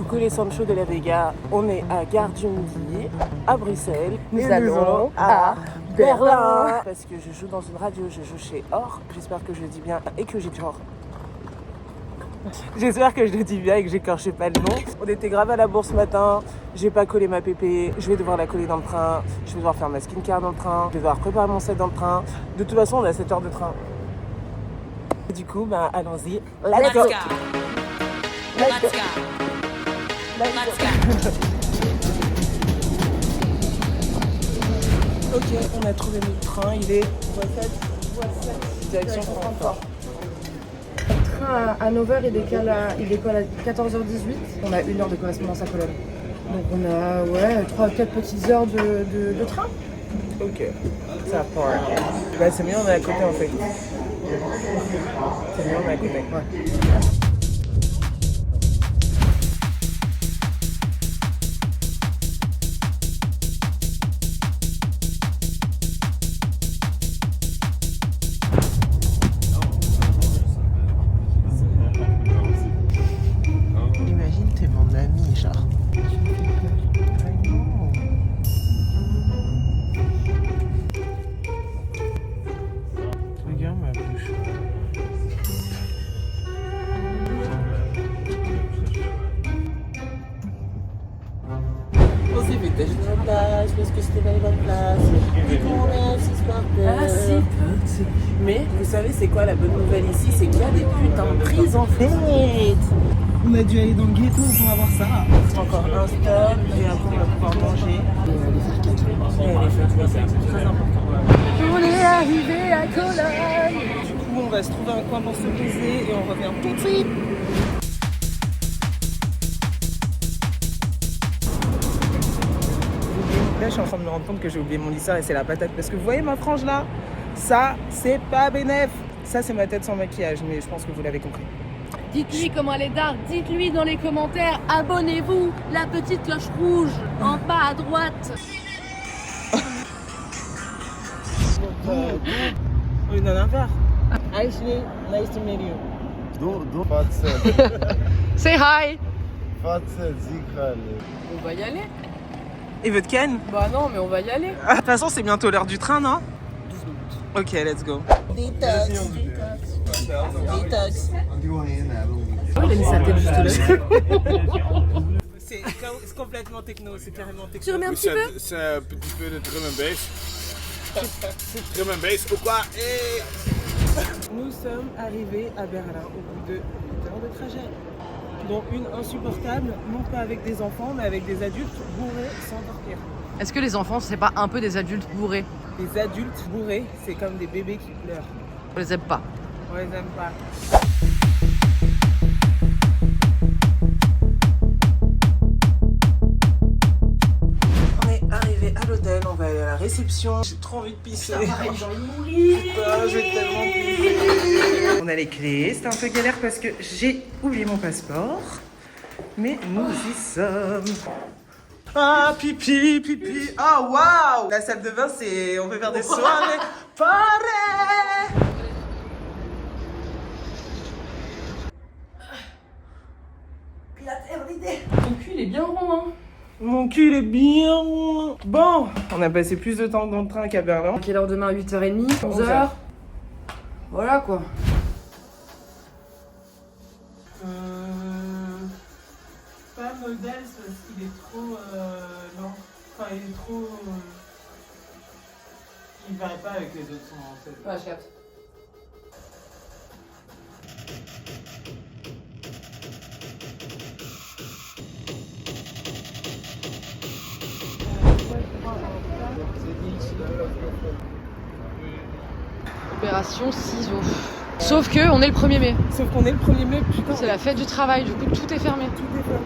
Coucou les Sancho de la Vega, on est à Gare du Midi, à Bruxelles. Nous allons à Berlin. Parce que je joue dans une radio, je joue chez Or. J'espère que je le dis bien et que j'ai genre... J'espère que je le dis bien et que j'écorche pas le nom. On était grave à la bourse ce matin, j'ai pas collé ma pépé, je vais devoir la coller dans le train, je vais devoir faire ma skincare dans le train, je vais devoir préparer mon set dans le train. De toute façon, on a 7 heures de train. Et du coup, allons-y. Let's go. Let's go. Let's go. Ok, on a trouvé notre train, il est voie 7, direction Francfort. Le train à 9h, il décolle à 14h18. On a 1 heure de correspondance à Cologne. Donc on a 3-4 petites heures de train. Ok, ça part. Bah c'est mieux, on est à côté en fait. C'est mieux, on est à côté. Ouais. Imagine, t'es mon ami, genre. Regarde ma bouche. On s'est fait tâcher la place parce que c'était pas les bonnes places. Et qu'on rêve, c'est Spartel. Ah, si. Mais vous savez, c'est quoi la bonne nouvelle ici? C'est qu'il y a des putains de prises en fait. On a dû aller dans le ghetto pour avoir ça. Encore un stop et après on va pouvoir manger. Et les fêtes, c'est très important. On est arrivé à Cologne. Du coup, on va se trouver un coin pour se poser et on revient tout de suite. Là, je suis en train de me rendre compte que j'ai oublié mon lisseur et c'est la patate. Parce que vous voyez ma frange là? Ça, c'est pas bénef. Ça, c'est ma tête sans maquillage, mais je pense que vous l'avez compris. Dites-lui comment elle est dark, dites-lui dans les commentaires, abonnez-vous, la petite cloche rouge, en bas à droite. Oui, non, un verre. Actually, nice to meet you. Du Fatzel. Say hi. Fatzel, Zikhal. On va y aller. Et votre Ken? Bah non, mais on va y aller. De toute façon, c'est bientôt l'heure du train, non? 12 minutes. Ok, let's go. Detox. Detox. Oh, il a mis sa tête juste là. C'est complètement techno, c'est carrément techno. Tu remets un petit peu? C'est un petit peu de drum and bass. Drum and bass ou quoi? Nous sommes arrivés à Berlin au bout de 8 heures de trajet. Dont une insupportable, non pas avec des enfants, mais avec des adultes bourrés sans dormir. Est-ce que les enfants, c'est pas un peu des adultes bourrés? Les adultes bourrés, c'est comme des bébés qui pleurent. On les aime pas. On les aime pas. On est arrivé à l'hôtel, on va aller à la réception. J'ai trop envie de pisser. Putain, j'ai envie de mourir. Putain, je vais tellement pisser. On a les clés, c'était un peu galère parce que j'ai oublié mon passeport. Mais nous y sommes. Ah, pipi, pipi. Ah, waouh! La salle de bain, c'est... On peut faire des soirées. Pareil! Ton cul, il est bien rond, hein. Mon cul, il est bien rond. Bon, on a passé plus de temps dans le train qu'à Berlin. Quelle heure demain? 8h30, 11h. Voilà quoi. Pas modèle parce qu'il est trop lent. Enfin, il est trop. Il ne paraît pas avec les autres sons en fait. Ouais, je capte. Opération ciseaux. Sauf que on est le 1er mai. Sauf qu'on est le 1er mai, putain. C'est la fête du travail, du coup tout est fermé. Tout est fermé,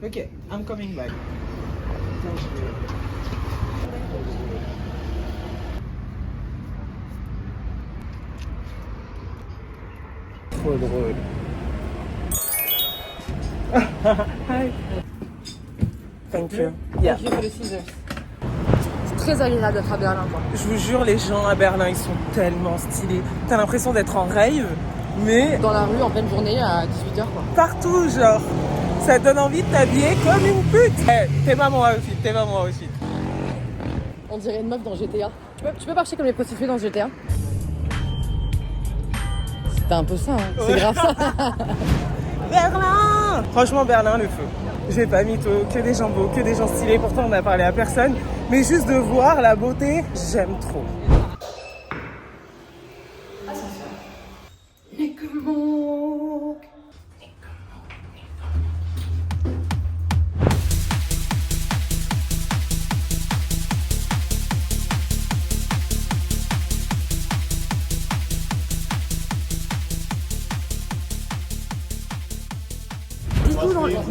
ouais. Ok, I'm coming back. Trop drôle. Hi. Thank you. Yeah. Thank you for the scissors. C'est très agréable d'être à Berlin, quoi. Je vous jure, les gens à Berlin, ils sont tellement stylés. T'as l'impression d'être en rave, mais Dans la rue en pleine journée à 18h, quoi. partout, genre. Ça te donne envie de t'habiller comme une pute. T'es pas mon outfit, t'es pas mon outfit. On dirait une meuf dans GTA. Tu peux marcher comme les prostituées dans GTA. C'était un peu ça, hein. C'est grave ça. Berlin! Franchement, Berlin, le feu. J'ai pas mytho, que des gens beaux, que des gens stylés. Pourtant, on n'a parlé à personne. Mais juste de voir la beauté, j'aime trop. Mais comment?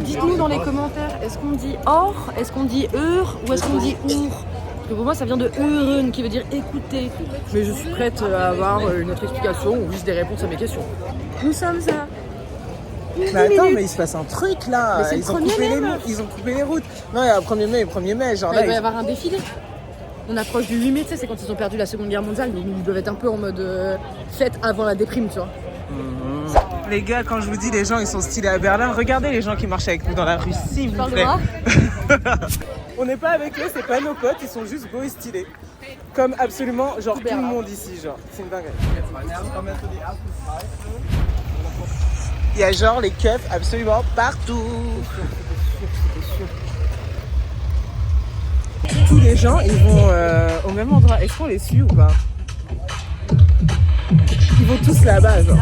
Dites-nous dans les commentaires, est-ce qu'on dit or, est-ce qu'on dit ou est-ce qu'on dit our? Parce que pour moi ça vient de hören qui veut dire écouter. Mais je suis prête à avoir une autre explication ou juste des réponses à mes questions. Nous sommes à... Mais attends, mais il se passe un truc là. Mais c'est le Ils ont 1er coupé mai, les meuf. Ils ont coupé les routes. Non, il y a 1er mai, 1er mai. Genre là, Il va y avoir un défilé. On approche du 8 mai, tu sais, c'est quand ils ont perdu la Seconde Guerre mondiale, donc ils doivent être un peu en mode fête avant la déprime, tu vois. Les gars, quand je vous dis les gens ils sont stylés à Berlin, regardez les gens qui marchent avec nous dans la rue, s'il vous Parle de plaît. moi. On n'est pas avec eux, c'est pas nos potes, ils sont juste beaux et stylés. Comme absolument, genre tout le monde ici, genre. C'est une dinguerie. Il y a genre les keufs absolument partout. Tous les gens, ils vont au même endroit. Est-ce qu'on les suit ou pas? Ils vont tous là-bas, genre.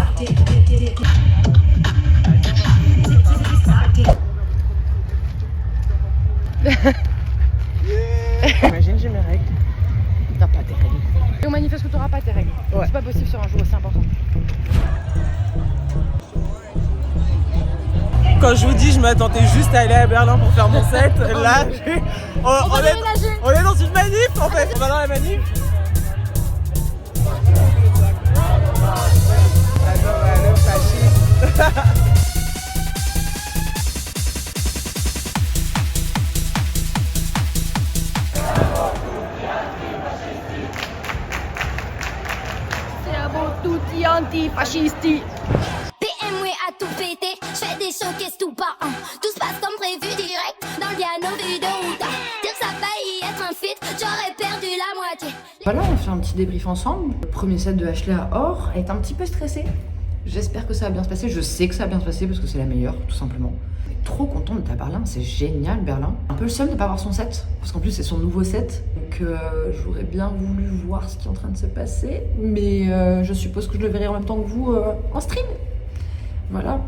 Imagine, j'ai mes règles. T'as pas tes règles. Et on manifeste que t'auras pas tes règles. Ouais. C'est pas possible sur un jour aussi important. Quand je vous dis, je m'attendais juste à aller à Berlin pour faire mon set. Là, on est dans une manif en fait. On va dans la manif. Allô, fasciste. Siamo tutti antifascisti. BMW a tout pété, je fais des showcases tout bas. Tout se passe comme prévu direct dans le piano de Outa. Dire que ça faillit être un feat, j'aurais perdu la moitié. Voilà, on fait un petit débrief ensemble. Le premier set de Ashley à Or est un petit peu stressée. J'espère que ça va bien se passer. Je sais que ça va bien se passer parce que c'est la meilleure, tout simplement. Trop contente d'être à Berlin, c'est génial Berlin. Un peu le seul de ne pas voir son set, parce qu'en plus c'est son nouveau set. Donc j'aurais bien voulu voir ce qui est en train de se passer, mais je suppose que je le verrai en même temps que vous en stream. Voilà.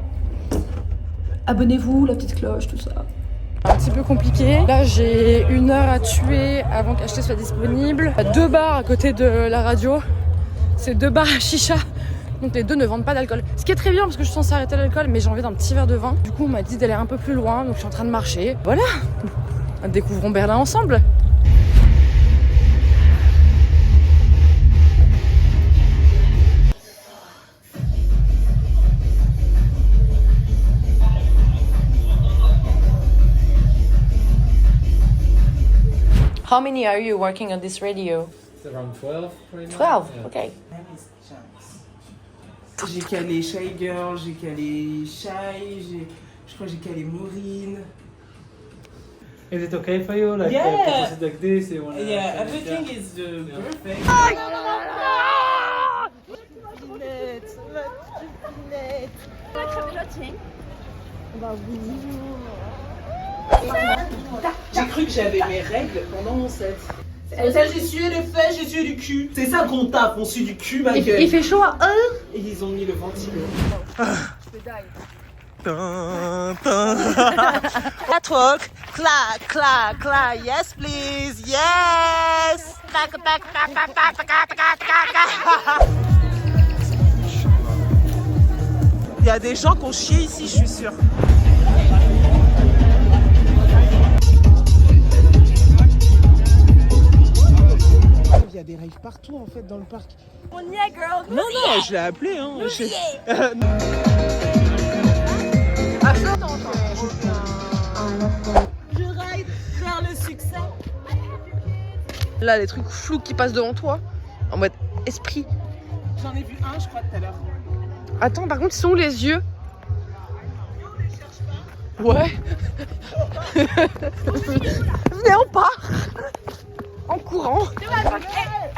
Abonnez-vous, la petite cloche, tout ça. Un petit peu compliqué. Là j'ai 1 heure à tuer avant qu'Acheter soit disponible. 2 bars à côté de la radio. C'est 2 bars à chicha. Donc les 2 ne vendent pas d'alcool. Ce qui est très bien parce que je suis censée arrêter l'alcool, mais j'ai envie d'un petit verre de vin. Du coup on m'a dit d'aller un peu plus loin, donc je suis en train de marcher. Voilà. Découvrons Berlin ensemble. How many are you working on this radio? It's around 12 right now. 12, Yeah. okay. J'ai calé Shy Girl, j'ai calé Shy, je crois que j'ai calé Maureen. Is it okay for you? Like, Yeah. to sit like this? You wanna Yeah, everything is perfect. J'ai cru que j'avais mes règles pendant mon set. Ça, j'ai sué les fesses, j'ai sué du cul. C'est ça qu'on tape, on suit du cul, ma gueule. Il fait chaud à 1. Et ils ont mis le ventilo. Catwalk, clac, clac, clac, yes please, yes. Tac, tac, tac, tac, tac, tac, tac, tac. Il y a des gens qui ont chié ici, je suis sûre. Il y a des raves partout en fait dans le parc. On y est, girl. Non, non, je l'ai appelé. Hein. Je ride vers le succès. Là, les trucs flous qui passent devant toi, en mode esprit. J'en ai vu un, je crois, tout à l'heure. Attends, par contre, ils sont où les yeux? Ouais. Venez, on part. En courant.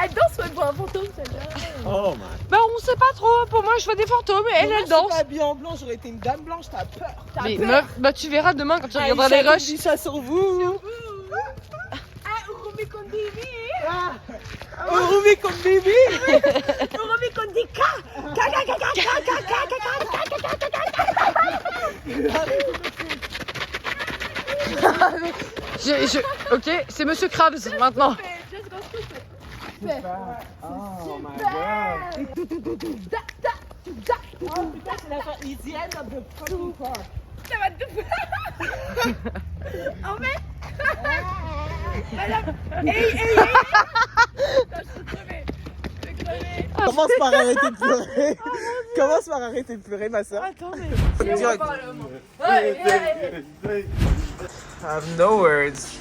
Elle danse ou elle voit un fantôme celle-là? Oh my. Bah on sait pas trop, pour moi je vois des fantômes et elle danse. Je suis pas habillée en blanc, j'aurais été une dame blanche, t'as peur. Mais meuf, bah tu verras demain quand tu regarderas les rushs. Je dis ça sur vous. Urumi con Bibi! Urumi con Bibi. Urumi con Dika! Ok, c'est Monsieur Krabs maintenant. Oh my god. Oh putain, c'est la fin Easy of the fucking park. Ça va te en fait. Commence par arrêter de pleurer. Commence par arrêter de pleurer, ma soeur. Attends, mais. Direct. I have no words.